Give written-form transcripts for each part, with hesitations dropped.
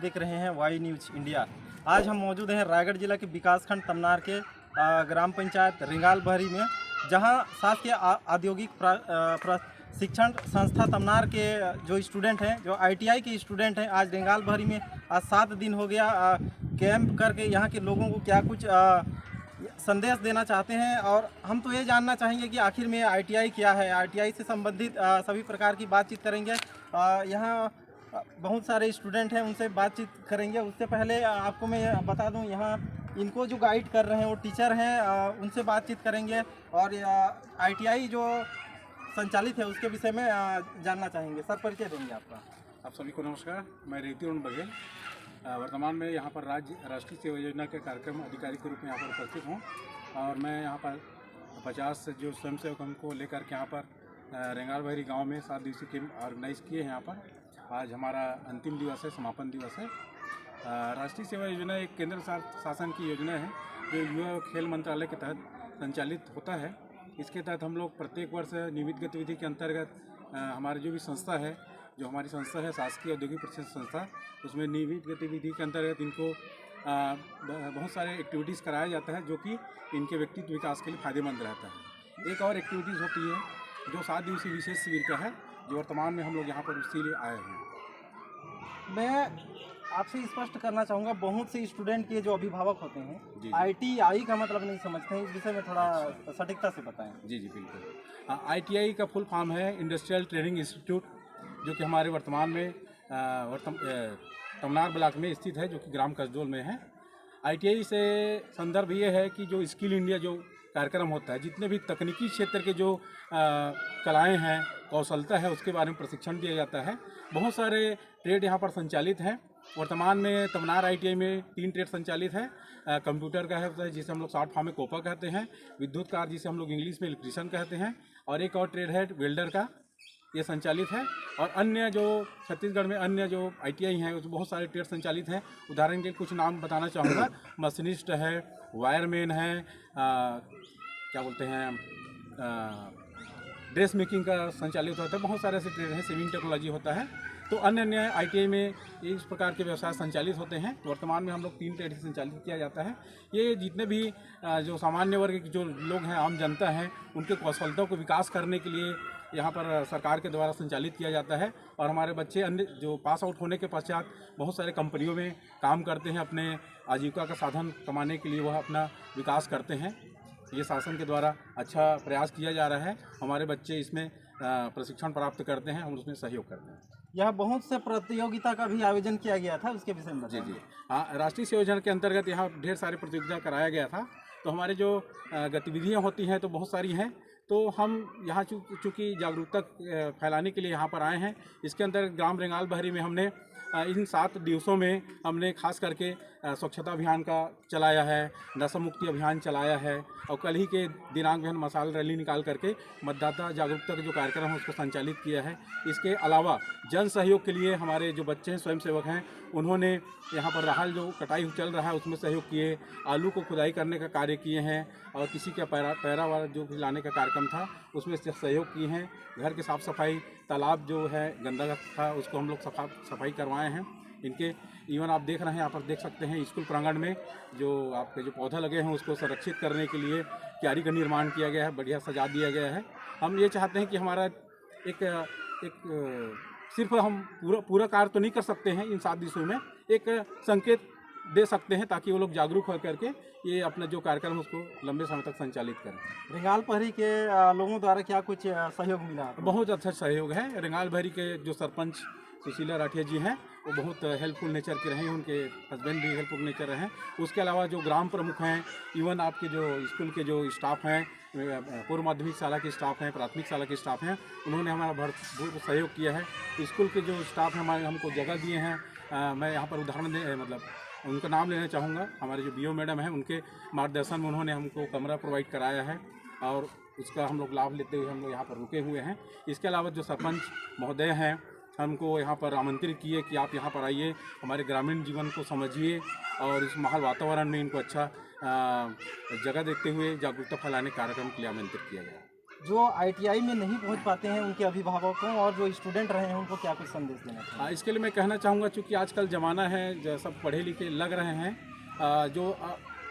देख रहे हैं वाई न्यूज इंडिया। आज हम मौजूद हैं रायगढ़ जिला के विकासखंड तमनार के ग्राम पंचायत रिंगाल बहरी में, जहां शासकीय औद्योगिक प्रशिक्षण संस्था तमनार के जो स्टूडेंट हैं, जो ITI के स्टूडेंट हैं, आज रिंगाल बहरी में आज 7 दिन हो गया कैंप करके यहाँ के लोगों को क्या कुछ संदेश देना चाहते हैं। और हम तो ये जानना चाहेंगे कि आखिर में ITI क्या है, ITI से संबंधित सभी प्रकार की बातचीत करेंगे। यहाँ बहुत सारे स्टूडेंट हैं, उनसे बातचीत करेंगे। उससे पहले आपको मैं बता दूं, यहाँ इनको जो गाइड कर रहे हैं वो टीचर हैं, उनसे बातचीत करेंगे और ITI जो संचालित है उसके विषय में जानना चाहेंगे। सर, परिचय देंगे आपका। आप सभी को नमस्कार। मैं रेवती अरुण बघेल वर्तमान में यहाँ पर राष्ट्रीय सेवा योजना के कार्यक्रम अधिकारी के रूप में यहाँ पर उपस्थित हूँ और मैं यहाँ पर 50 जो स्वयंसेवक हमको लेकर के यहाँ पर रिंगाल बहरी गाँव में 7 दिवसीय कैंप ऑर्गेनाइज किए हैं। यहाँ पर आज हमारा अंतिम दिवस है, समापन दिवस है। राष्ट्रीय सेवा योजना एक केंद्र शासन की योजना है जो युवा खेल मंत्रालय के तहत संचालित होता है। इसके तहत हम लोग प्रत्येक वर्ष नियमित गतिविधि के अंतर्गत हमारी जो भी संस्था है, जो हमारी संस्था है शासकीय औद्योगिक प्रशिक्षण संस्था, उसमें नियमित गतिविधि के अंतर्गत इनको बहुत सारे एक्टिविटीज़ कराया जाता है जो कि इनके व्यक्तित्व विकास के लिए फ़ायदेमंद रहता है। एक और एक्टिविटीज़ होती है जो 7 दिवसीय विशेष शिविर का है, जो वर्तमान में हम लोग यहाँ पर उसी लिए आए हैं। मैं आपसे स्पष्ट करना चाहूँगा, बहुत से स्टूडेंट के जो अभिभावक होते हैं ITI का मतलब नहीं समझते हैं, इस विषय में थोड़ा सटीकता से बताएं। जी बिल्कुल। ITI का फुल फॉर्म है इंडस्ट्रियल ट्रेनिंग इंस्टीट्यूट, जो कि हमारे वर्तमान में तमनार ब्लॉक में स्थित है, जो कि ग्राम कसडोल में है। ITI से संदर्भ ये है कि जो स्किल इंडिया जो कार्यक्रम होता है, जितने भी तकनीकी क्षेत्र के जो कलाएं हैं, कौशलता है, उसके बारे में प्रशिक्षण दिया जाता है। बहुत सारे ट्रेड यहाँ पर संचालित हैं। वर्तमान में तमनार ITI में 3 ट्रेड संचालित है। कंप्यूटर का है जिसे हम लोग शॉर्ट फॉर्म में कोपा कहते हैं, विद्युत कार जिसे हम लोग इंग्लिश में इलेक्ट्रीशियन कहते हैं, और एक और ट्रेड है वेल्डर का, ये संचालित है। और अन्य जो छत्तीसगढ़ में अन्य जो ITI हैं उसमें बहुत सारे ट्रेड संचालित हैं। उदाहरण के कुछ नाम बताना चाहूँगा। मशीनिस्ट है, वायरमैन है, क्या बोलते हैं, ड्रेस मेकिंग का संचालित होता है। बहुत सारे ऐसे ट्रेड हैं, सिविंग टेक्नोलॉजी होता है। तो अन्य अन्य ITI में इस प्रकार के व्यवसाय संचालित होते हैं। वर्तमान में हम लोग 3 ट्रेड संचालित किया जाता है। ये जितने भी जो सामान्य वर्ग के जो लोग हैं, आम जनता हैं, उनके कौशलता को विकास करने के लिए यहाँ पर सरकार के द्वारा संचालित किया जाता है। और हमारे बच्चे अन्य जो पास आउट होने के पश्चात बहुत सारे कंपनियों में काम करते हैं, अपने आजीविका का साधन कमाने के लिए वह अपना विकास करते हैं। ये शासन के द्वारा अच्छा प्रयास किया जा रहा है। हमारे बच्चे इसमें प्रशिक्षण प्राप्त करते हैं, हम उसमें सहयोग करते हैं। यह बहुत से प्रतियोगिता का भी आयोजन किया गया था, उसके विषय में जी हाँ, राष्ट्रीय सेवा योजना के अंतर्गत यहाँ ढेर सारी प्रतियोगिता कराया गया था। तो हमारे जो गतिविधियाँ होती हैं तो बहुत सारी हैं। तो हम यहाँ चूँकि जागरूकता फैलाने के लिए यहाँ पर आए हैं। इसके अंदर ग्राम रिंगाल बहरी में हमने इन 7 दिवसों में हमने खास करके स्वच्छता अभियान का चलाया है, नशा मुक्ति अभियान चलाया है, और कल ही के दिनांक में हम मसाल रैली निकाल करके मतदाता जागरूकता का जो कार्यक्रम है उसको संचालित किया है। इसके अलावा जन सहयोग के लिए हमारे जो बच्चे हैं, स्वयंसेवक हैं, उन्होंने यहाँ पर राहल जो कटाई चल रहा है उसमें सहयोग किए, आलू को खुदाई करने का कार्य किए हैं, और किसी का पैरा वाला जो लाने का कार्यक्रम था उसमें सहयोग किए हैं। घर की साफ़ सफाई, तालाब जो है गंदा था उसको हम लोग सफाई करवाए हैं। इनके इवन आप देख रहे हैं, यहाँ पर देख सकते हैं स्कूल प्रांगण में जो आपके जो पौधा लगे हैं उसको संरक्षित करने के लिए क्यारी का निर्माण किया गया है, बढ़िया सजा दिया गया है। हम ये चाहते हैं कि हमारा एक सिर्फ हम पूरा कार्य तो नहीं कर सकते हैं, इन 7 दिवसों में एक संकेत दे सकते हैं ताकि वो लोग जागरूक हो करके ये अपना जो कार्यक्रम है उसको लंबे समय तक संचालित करें। रिंगाल बहरी के लोगों द्वारा क्या कुछ सहयोग मिला? बहुत अच्छा सहयोग है। रिंगाल बहरी के जो सरपंच सुशीला राठिया जी हैं वो बहुत हेल्पफुल नेचर के रहे हैं, उनके हस्बैंड भी हेल्पफुल नेचर रहे हैं। उसके अलावा जो ग्राम प्रमुख हैं, इवन आपके जो स्कूल के जो स्टाफ हैं, पूर्व माध्यमिक शाला के स्टाफ हैं, प्राथमिक शाला के स्टाफ हैं, उन्होंने हमारा भरपूर सहयोग किया है। स्कूल के जो स्टाफ हैं हमारे हमको जगह दिए हैं। मैं यहाँ पर उदाहरण मतलब उनका नाम लेना चाहूँगा। हमारे जो BO मैडम हैं उनके मार्गदर्शन में उन्होंने हमको कमरा प्रोवाइड कराया है और उसका हम लोग लाभ लेते हुए हम लोग यहाँ पर रुके हुए हैं। इसके अलावा जो सरपंच महोदय हैं हमको यहाँ पर आमंत्रित किए कि आप यहाँ पर आइए, हमारे ग्रामीण जीवन को समझिए और इस माहौल वातावरण में इनको अच्छा जगह देखते हुए जागरूकता फैलाने कार्यक्रम के लिए आमंत्रित किया गया। जो ITI में नहीं पहुंच पाते हैं उनके अभिभावकों और जो स्टूडेंट रहे हैं उनको क्या कुछ संदेश देना चाहिए? इसके लिए मैं कहना चाहूँगा, चूँकि आजकल ज़माना है जो सब पढ़े लिखे लग रहे हैं, जो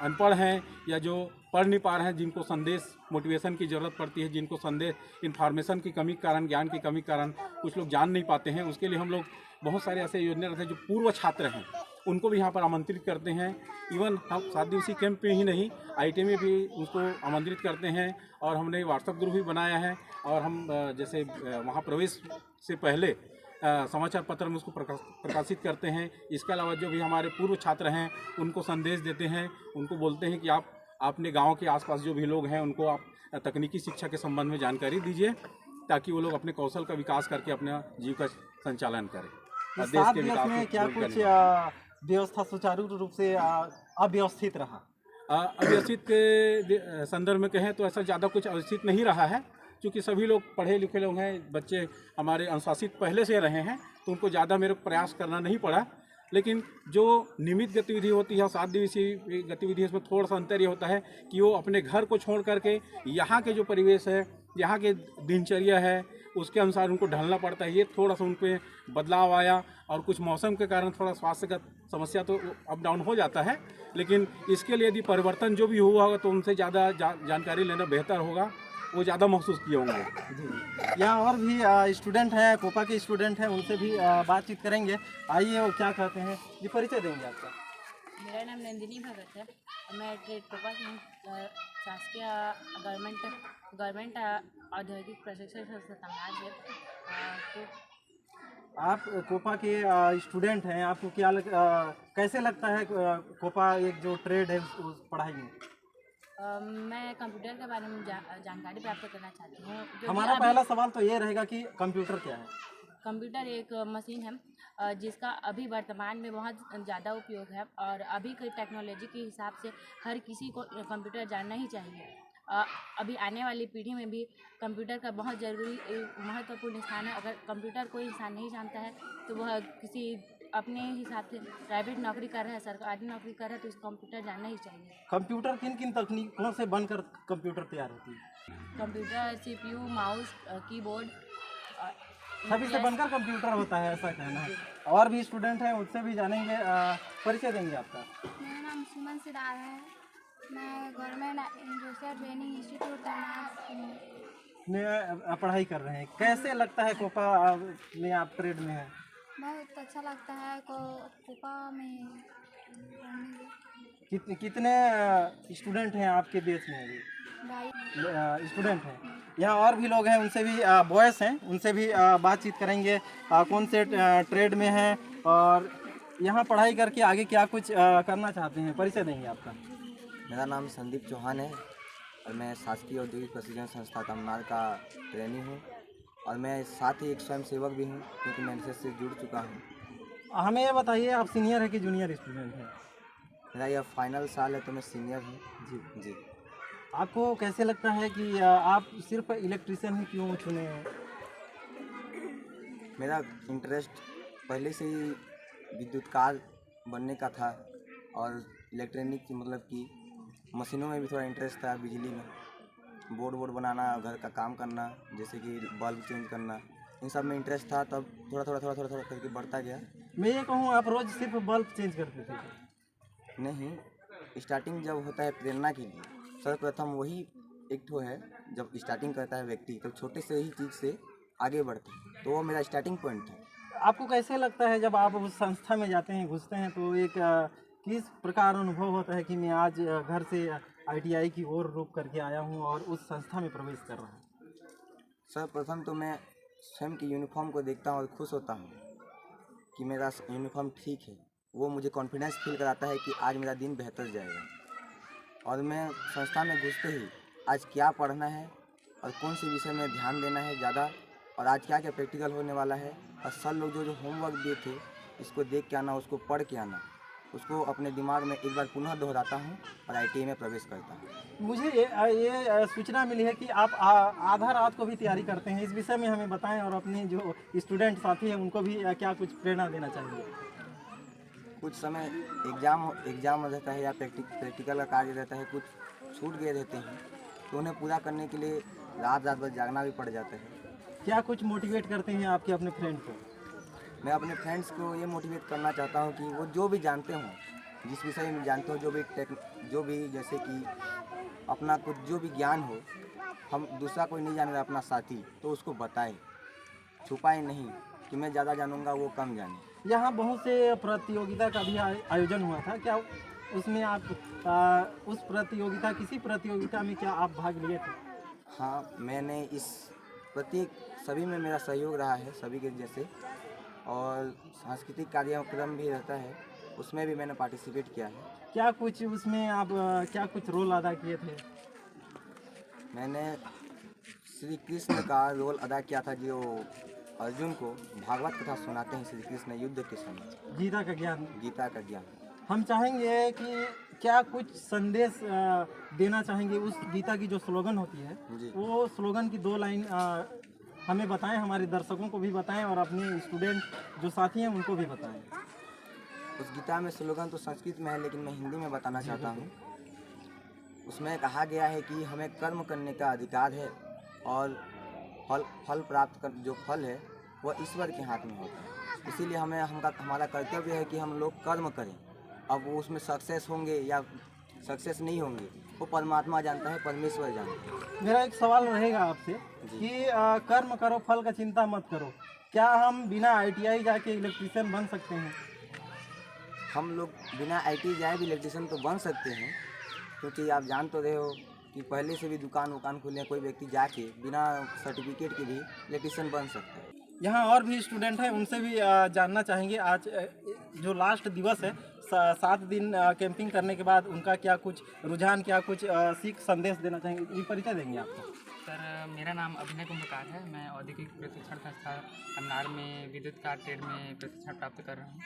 अनपढ़ हैं या जो पढ़ नहीं पा रहे हैं, जिनको संदेश मोटिवेशन की ज़रूरत पड़ती है, जिनको संदेश इन्फॉर्मेशन की कमी के कारण, ज्ञान की कमी के कारण कुछ लोग जान नहीं पाते हैं, उसके लिए हम लोग बहुत सारे ऐसे योजना रखते हैं। जो पूर्व छात्र हैं उनको भी यहाँ पर आमंत्रित करते हैं। इवन हम 7 दिवसीय कैंप में ही नहीं, ITI में भी उसको आमंत्रित करते हैं। और हमने व्हाट्सएप ग्रुप भी बनाया है, और हम जैसे वहाँ प्रवेश से पहले समाचार पत्र में उसको प्रकाशित करते हैं। इसके अलावा जो भी हमारे पूर्व छात्र हैं उनको संदेश देते हैं, उनको बोलते हैं कि आप अपने गांव के आसपास जो भी लोग हैं उनको आप तकनीकी शिक्षा के संबंध में जानकारी दीजिए, ताकि वो लोग अपने कौशल का विकास करके अपना जीव का संचालन करें और इस देश 7 के दिवस विकास में में क्या योगदान कुछ दें। व्यवस्था सुचारू रूप से अव्यवस्थित रहा? अव्यवस्थित के संदर्भ में कहें तो ऐसा ज़्यादा कुछ अवस्थित नहीं रहा है, क्योंकि सभी लोग पढ़े लिखे लोग हैं, बच्चे हमारे अनुशासित पहले से रहे हैं, तो उनको ज़्यादा मेरे को प्रयास करना नहीं पड़ा। लेकिन जो नियमित गतिविधि होती है, 7 दिवसीय गतिविधि, इसमें थोड़ा सा अंतर ये होता है कि वो अपने घर को छोड़ करके यहाँ के जो परिवेश है, यहाँ के दिनचर्या है, उसके अनुसार उनको ढलना पड़ता है। ये थोड़ा सा उन पर बदलाव आया, और कुछ मौसम के कारण थोड़ा स्वास्थ्य का समस्या तो अप डाउन हो जाता है, लेकिन इसके लिए यदि परिवर्तन जो भी हुआ होगा तो उनसे ज़्यादा जानकारी लेना बेहतर होगा, वो ज़्यादा महसूस किए होंगे। जी, यहाँ और भी स्टूडेंट हैं, कोपा के स्टूडेंट हैं, उनसे भी बातचीत करेंगे। आइए, वो क्या कहते हैं जी, परिचय देंगे आपका? मेरा नाम नंदिनी भगत है और मैं ट्रेड कोपा से हूँ। शासकीय गवर्नमेंट औद्योगिक प्रशिक्षण संस्था तमनार से। तो आप कोपा के स्टूडेंट हैं, आपको कैसे लगता है कोपा एक जो ट्रेड है उस पढ़ाई में? मैं कंप्यूटर के बारे में जानकारी प्राप्त करना चाहती हूँ। हमारा पहला सवाल तो ये रहेगा कि कंप्यूटर क्या है? कंप्यूटर एक मशीन है जिसका अभी वर्तमान में बहुत ज़्यादा उपयोग है, और अभी की टेक्नोलॉजी के हिसाब से हर किसी को कंप्यूटर जानना ही चाहिए। अभी आने वाली पीढ़ी में भी कंप्यूटर का बहुत ज़रूरी महत्वपूर्ण स्थान है। अगर कंप्यूटर कोई इंसान नहीं जानता है तो वह किसी अपने हिसाब से प्राइवेट नौकरी कर रहा है, सरकारी नौकरी कर रहा है, तो उसको कंप्यूटर जानना ही चाहिए। कंप्यूटर किन किन तकनीकों से बनकर कंप्यूटर तैयार होती है? कंप्यूटर CPU, माउस, कीबोर्ड सभी से बनकर कंप्यूटर होता है, ऐसा कहना है। और भी स्टूडेंट हैं, उससे भी जानेंगे। परिचय देंगे आपका? मेरा नाम सुमन सिदार है। मैं गवर्नमेंट इंडस्ट्रियल ट्रेनिंग इंस्टीट्यूट में पढ़ाई कर रहे हैं। कैसे लगता है कोपा में आप ट्रेड में हैं? बहुत अच्छा लगता है कोपा में। कितने स्टूडेंट हैं आपके बेच में अभी? भाई स्टूडेंट हैं। यहाँ और भी लोग हैं, उनसे भी बॉयज़ हैं, उनसे भी बातचीत करेंगे। कौन से ट्रेड में हैं और यहाँ पढ़ाई करके आगे क्या कुछ करना चाहते हैं? परिचय देंगे आपका? मेरा नाम संदीप चौहान है और मैं शासकीय औद्योगिक प्रशिक्षण संस्था तमनार का ट्रेनी हूँ, और मैं साथ ही एक स्वयं सेवक भी हूँ, क्योंकि मैं एनएसएस से जुड़ चुका हूँ। हमें ये बताइए, आप सीनियर है कि जूनियर स्टूडेंट हैं? मेरा यह फाइनल साल है, तो मैं सीनियर हूँ। जी जी। आपको कैसे लगता है कि आप सिर्फ इलेक्ट्रीशियन ही क्यों चुने हैं? मेरा इंटरेस्ट पहले से ही विद्युतकार बनने का था, और इलेक्ट्रॉनिक मतलब कि मशीनों में भी थोड़ा इंटरेस्ट था। बिजली में बोर्ड बनाना, घर का काम करना, जैसे कि बल्ब चेंज करना, इन सब में इंटरेस्ट था। तब थोड़ा करके बढ़ता गया। मैं ये कहूँ, आप रोज़ सिर्फ बल्ब चेंज करते थे? नहीं, स्टार्टिंग जब होता है प्रेरणा के लिए, सर्वप्रथम वही एक ठो है। जब स्टार्टिंग करता है व्यक्ति, तो छोटे से ही चीज़ से आगे बढ़ता है, तो वो मेरा स्टार्टिंग पॉइंट था। आपको कैसे लगता है जब आप उस संस्था में जाते हैं, घुसते हैं, तो एक किस प्रकार अनुभव होता है कि मैं आज घर से ITI की ओर रुक करके आया हूँ और उस संस्था में प्रवेश कर रहा हूँ? सर्वप्रथम तो मैं स्वयं की यूनिफॉर्म को देखता हूँ और खुश होता हूँ कि मेरा यूनिफॉर्म ठीक है। वो मुझे कॉन्फिडेंस फील कराता है कि आज मेरा दिन बेहतर जाएगा। और मैं संस्था में घुसते ही आज क्या पढ़ना है और कौन से विषय में ध्यान देना है ज़्यादा, और आज क्या क्या प्रैक्टिकल होने वाला है, और सर लोग जो होमवर्क दिए थे, इसको देख के आना, उसको पढ़ के आना, उसको अपने दिमाग में एक बार पुनः दोहराता हूँ और ITI में प्रवेश करता हूँ। मुझे ये सूचना मिली है कि आप आधा रात को भी तैयारी करते हैं। इस विषय में हमें बताएं, और अपने जो स्टूडेंट साथी हैं उनको भी क्या कुछ प्रेरणा देना चाहिए? कुछ समय एग्ज़ाम रहता है या प्रैक्टिकल का कार्य रहता है, कुछ छूट गए रहते हैं, तो उन्हें पूरा करने के लिए रात रात भर जागना भी पड़ जाता है। क्या कुछ मोटिवेट करते हैं आपके अपने फ्रेंड को? मैं अपने फ्रेंड्स को ये मोटिवेट करना चाहता हूँ कि वो जो भी जानते हों, जिस विषय में जानते हो, जो भी जैसे कि अपना कुछ जो भी ज्ञान हो, हम दूसरा कोई नहीं जाने अपना साथी, तो उसको बताएं, छुपाएं नहीं कि मैं ज़्यादा जानूंगा वो कम जाने। यहाँ बहुत से प्रतियोगिता का भी आयोजन हुआ था, क्या उसमें आप किसी प्रतियोगिता में क्या आप भाग लिए थे? हाँ, मैंने इस प्रत्येक सभी में मेरा सहयोग रहा है सभी के जैसे, और सांस्कृतिक कार्यक्रम भी रहता है उसमें भी मैंने पार्टिसिपेट किया है। क्या कुछ उसमें आप क्या कुछ रोल अदा किए थे? मैंने श्री कृष्ण का रोल अदा किया था, जो अर्जुन को भागवत कथा सुनाते हैं श्री कृष्ण युद्ध के समय, गीता का ज्ञान। गीता का ज्ञान। हम चाहेंगे कि क्या कुछ संदेश देना चाहेंगे उस गीता की जो स्लोगन होती है, जी। वो स्लोगन की 2 लाइन हमें बताएं, हमारे दर्शकों को भी बताएं और अपने स्टूडेंट जो साथी हैं उनको भी बताएं। उस गीता में स्लोगन तो संस्कृत में है, लेकिन मैं हिंदी में बताना चाहता हूँ। उसमें कहा गया है कि हमें कर्म करने का अधिकार है और फल प्राप्त कर जो फल है वह ईश्वर के हाथ में होता है। इसीलिए हमारा कर्तव्य है कि हम लोग कर्म करें। अब वो उसमें सक्सेस होंगे या सक्सेस नहीं होंगे वो परमात्मा जानता है, परमेश्वर जानता है। मेरा एक सवाल रहेगा आपसे कि कर्म करो फल का चिंता मत करो, क्या हम बिना ITI जाके इलेक्ट्रीशियन बन सकते हैं? हम लोग बिना ITI जाए भी इलेक्ट्रीशियन तो बन सकते हैं, क्योंकि आप जान तो रहे हो कि पहले से भी दुकान खुले, कोई व्यक्ति जाके बिना सर्टिफिकेट के भी इलेक्ट्रीशियन बन सकता है। यहाँ और भी स्टूडेंट हैं, उनसे भी जानना चाहेंगे। आज जो लास्ट दिवस है, 7 दिन कैंपिंग करने के बाद उनका क्या कुछ रुझान, क्या कुछ सीख संदेश देना चाहेंगे? ये परिचय देंगे आपको। सर, मेरा नाम अभिनय कुंभकार है। मैं औद्योगिक प्रशिक्षण संस्था कन्नार में विद्युत कार ट्रेड में प्रशिक्षण प्राप्त कर रहा हूँ।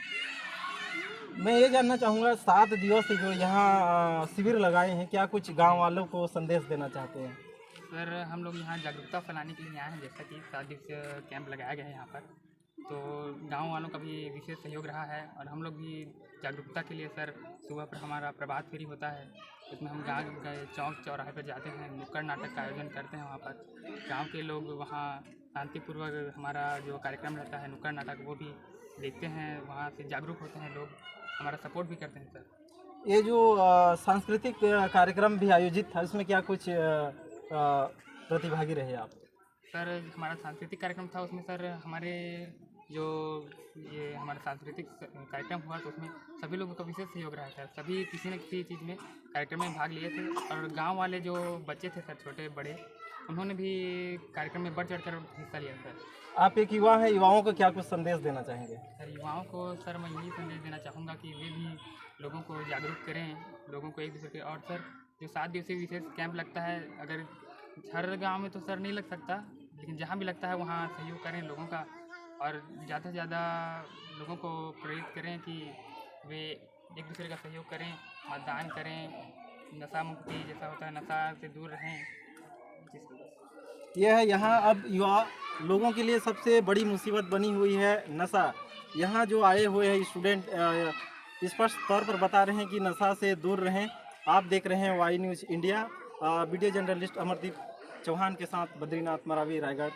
मैं ये जानना चाहूँगा, 7 दिवस से जो यहाँ शिविर लगाए हैं, क्या कुछ गांव वालों को संदेश देना चाहते हैं? सर, हम लोग यहाँ जागरूकता फैलाने के लिए आए हैं। जैसा कि 7 दिवसीय कैंप लगाया गया है यहाँ पर, तो गांव वालों का भी विशेष सहयोग रहा है और हम लोग भी जागरूकता के लिए सर सुबह पर हमारा प्रभात फेरी होता है, इसमें हम गाँव गए चौक चौराहे पर जाते हैं, नुक्कड़ नाटक का आयोजन करते हैं। वहाँ पर गाँव के लोग वहाँ शांतिपूर्वक हमारा जो कार्यक्रम रहता है नुक्कड़ नाटक वो भी देखते हैं, वहाँ से जागरूक होते हैं लोग, हमारा सपोर्ट भी करते हैं सर। ये जो सांस्कृतिक कार्यक्रम भी आयोजित था, उसमें क्या कुछ प्रतिभागी रहे आप? सर, हमारा सांस्कृतिक कार्यक्रम था, उसमें सर हमारे जो ये हमारा सांस्कृतिक कार्यक्रम हुआ तो उसमें सभी लोगों का विशेष सहयोग रहा था। सभी किसी न किसी चीज़ में कार्यक्रम में भाग लिए थे और गांव वाले जो बच्चे थे सर, छोटे बड़े, उन्होंने भी कार्यक्रम में बढ़ चढ़कर हिस्सा लिया सर। आप एक युवा हैं, युवाओं को क्या कुछ संदेश देना चाहेंगे? सर, युवाओं को सर मैं यही संदेश देना चाहूँगा कि वे भी लोगों को जागरूक करें, लोगों को एक दूसरे के। और सर, जो 7 दिवसीय विशेष कैंप लगता है, अगर हर गांव में तो सर नहीं लग सकता, लेकिन जहां भी लगता है वहां सहयोग करें लोगों का और ज़्यादा से ज़्यादा लोगों को प्रेरित करें कि वे एक दूसरे का सहयोग करें, मतदान करें, नशा मुक्ति जैसा होता है नशा से दूर रहें। यह है यहाँ अब युवा लोगों के लिए सबसे बड़ी मुसीबत बनी हुई है नशा। यहाँ जो आए हुए हैं स्टूडेंट स्पष्ट तौर पर बता रहे हैं कि नशा से दूर रहें। आप देख रहे हैं Y news India. Video journalist Amardeep Chauhan के साथ बद्रीनाथ मरावी, रायगढ़।